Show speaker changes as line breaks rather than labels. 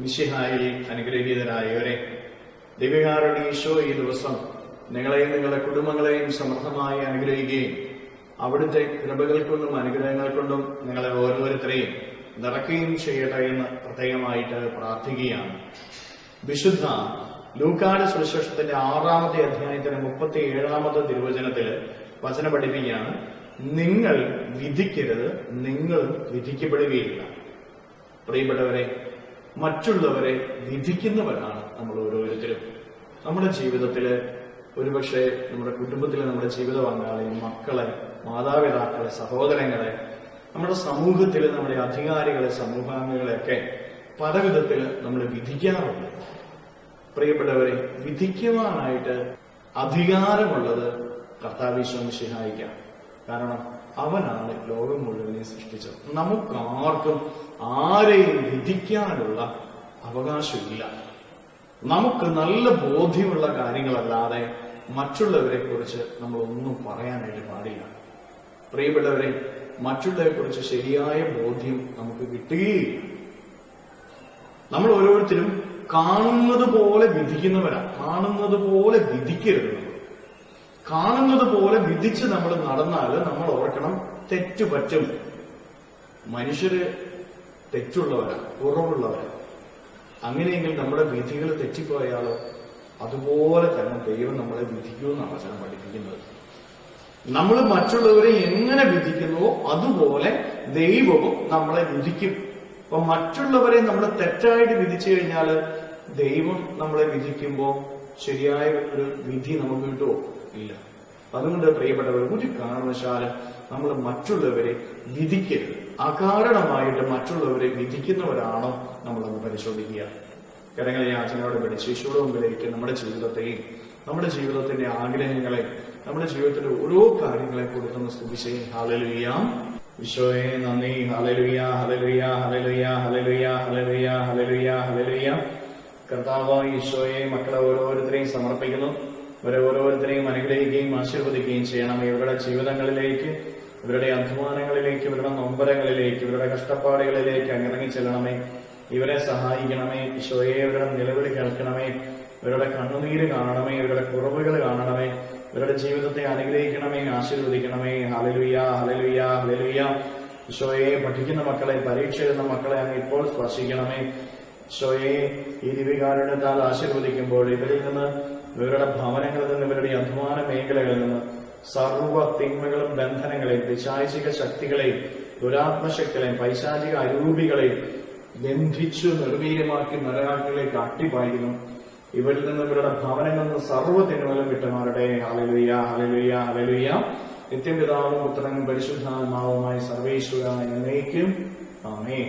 മിശിഹായിൽ അനുഗ്രഹീതരായവരെ, ദൈവകാരുടെ ഈശോ ഈ ദിവസം നിങ്ങളെയും നിങ്ങളുടെ കുടുംബങ്ങളെയും സമൃദ്ധമായി അനുഗ്രഹിക്കുകയും അവിടുത്തെ കൃപകൾ കൊണ്ടും അനുഗ്രഹങ്ങൾ കൊണ്ടും നിങ്ങളെ ഓരോരുത്തരെയും നിറയ്ക്കുകയും ചെയ്യട്ടെ എന്ന് പ്രത്യേകമായിട്ട് പ്രാർത്ഥിക്കുകയാണ്. വിശുദ്ധ ലൂക്കായുടെ സുവിശേഷത്തിന്റെ 6-ാമത്തെ അധ്യായത്തിന് 37-ാമത്തെ തിരുവചനത്തില് വചനം പഠിപ്പിക്കുകയാണ്: നിങ്ങൾ വിധിക്കരുത്, നിങ്ങളും വിധിക്കപ്പെടുകയില്ല. പ്രിയപ്പെട്ടവരെ, മറ്റുള്ളവരെ വിധിക്കുന്നവരാണ് നമ്മൾ ഓരോരുത്തരും. നമ്മുടെ ജീവിതത്തില് ഒരുപക്ഷെ നമ്മുടെ കുടുംബത്തിലെ നമ്മുടെ ജീവിത പങ്കാളിയെ, മക്കളെ, മാതാപിതാക്കളെ, സഹോദരങ്ങളെ, നമ്മുടെ സമൂഹത്തിലെ നമ്മുടെ അധികാരികളെ, സമൂഹാംഗങ്ങളെയൊക്കെ പല വിധത്തിൽ നമ്മൾ വിധിക്കാറുണ്ട്. പ്രിയപ്പെട്ടവരെ, വിധിക്കുവാനായിട്ട് അധികാരമുള്ളത് കർത്താവ് മിശിഹായിക്കാണ്. കാരണം അവനാണ് ലോകം മുഴുവനെ സൃഷ്ടിച്ചത്. നമുക്കാർക്കും ആരെയും വിധിക്കാനുള്ള അവകാശമില്ല. നമുക്ക് നല്ല ബോധ്യമുള്ള കാര്യങ്ങളല്ലാതെ മറ്റുള്ളവരെ കുറിച്ച് നമ്മൾ ഒന്നും പറയാനായിട്ട് പാടില്ല. പ്രിയപ്പെട്ടവരെ, മറ്റുള്ളവരെ കുറിച്ച് ശരിയായ ബോധ്യം നമുക്ക് കിട്ടുകയില്ല. നമ്മൾ ഓരോരുത്തരും കാണുന്നത് പോലെ വിധിക്കുന്നവരാണ്. കാണുന്നത് പോലെ വിധിക്കരുത്. കാണുന്നത് പോലെ വിധിച്ച് നമ്മൾ നടന്നാൽ നമ്മൾ ഓർക്കണം, തെറ്റുപറ്റും. മനുഷ്യര് തെറ്റുള്ളവരാണ്, കുറവുള്ളവരാണ്. അങ്ങനെയെങ്കിൽ നമ്മുടെ വിധികൾ തെറ്റിപ്പോയാലോ അതുപോലെ തന്നെ ദൈവം നമ്മളെ വിധിക്കുമെന്നാണ് വചനം പഠിപ്പിക്കുന്നത്. നമ്മൾ മറ്റുള്ളവരെ എങ്ങനെ വിധിക്കുന്നുവോ അതുപോലെ ദൈവവും നമ്മളെ വിധിക്കും. അപ്പൊ മറ്റുള്ളവരെ നമ്മൾ തെറ്റായിട്ട് വിധിച്ചു കഴിഞ്ഞാൽ ദൈവം നമ്മളെ വിധിക്കുമ്പോൾ ശരിയായ ഒരു വിധി നമുക്ക് കിട്ടുമോ? ഇല്ല. അതുകൊണ്ട് പ്രിയപ്പെട്ടവർ, ഒരു കാരണവശാലും നമ്മൾ മറ്റുള്ളവരെ വിധിക്കരുത്. അകാരണമായിട്ട് മറ്റുള്ളവരെ വിധിക്കുന്നവരാണോ നമ്മളൊന്ന് പരിശോധിക്കുക. കരങ്ങളെ യാചനയോടെ പഠിച്ച് ഈശോയുടെ മുമ്പിലേക്ക് നമ്മുടെ ജീവിതത്തെയും നമ്മുടെ ജീവിതത്തിന്റെ ആഗ്രഹങ്ങളെ, നമ്മുടെ ജീവിതത്തിലെ ഓരോ കാര്യങ്ങളെ കൊടുക്കുന്ന സ്തുതിച്ചേ. ഹല്ലേലൂയ. ഈശോയെ നന്ദി. Hallelujah, hallelujah, hallelujah, hallelujah, hallelujah, hallelujah, hallelujah. കർത്താവായ ഈശോയെ, മക്കളെ ഓരോരുത്തരെയും സമർപ്പിക്കുന്നു. ഇവരെ ഓരോരുത്തരെയും അനുഗ്രഹിക്കുകയും ആശീർവദിക്കുകയും ചെയ്യണം. ഇവരുടെ ജീവിതങ്ങളിലേക്ക്, ഇവരുടെ അധ്വാനങ്ങളിലേക്ക്, ഇവരുടെ നൊമ്പരങ്ങളിലേക്ക്, ഇവരുടെ കഷ്ടപ്പാടുകളിലേക്ക് ഇറങ്ങി ചെല്ലണമേ. ഇവരെ സഹായിക്കണമേ. ഈശോയെ, ഇവരുടെ നിലവിളി കേൾക്കണമേ. ഇവരുടെ കണ്ണുനീര് കാണണമേ. ഇവരുടെ കുറവുകൾ കാണണമേ. ഇവരുടെ ജീവിതത്തെ അനുഗ്രഹിക്കണമേ, ആശീർവദിക്കണമേ. Hallelujah, hallelujah, hallelujah. ഈശോയെ, പഠിക്കുന്ന മക്കളെ, പരീക്ഷ എഴുതുന്ന മക്കളെ അങ്ങ് ഇപ്പോൾ സ്പർശിക്കണമേ. ഈശോയെ, ഈ ദിവ്യകാരുടെ താൽ ആശീർവദിക്കുമ്പോൾ ഇവരിൽ നിന്ന്, ഇവരുടെ ഭവനങ്ങളിൽ നിന്ന്, ഇവരുടെ അധ്വാന മേഖലകളിൽ നിന്ന് സർവ്വ തിന്മകളും ബന്ധനങ്ങളെയും പിശാചിക ശക്തികളെയും ദുരാത്മശക്തികളെയും പൈശാചിക അരൂപികളെയും ബന്ധിച്ചു നിർവീര്യമാക്കി നരകാട്ടിലേക്ക് അട്ടിപ്പായിരുന്നു. ഇവരിൽ നിന്ന്, ഇവരുടെ ഭവനങ്ങളിൽ നിന്ന് സർവ്വ തിന്മകളും വിട്ടുമാറട്ടെ. Hallelujah, hallelujah, hallelujah. നിത്യപിതാവും പുത്രനും പരിശുദ്ധാത്മാവുമായി സർവേശ്വര എന്നേക്കും. ആമേൻ.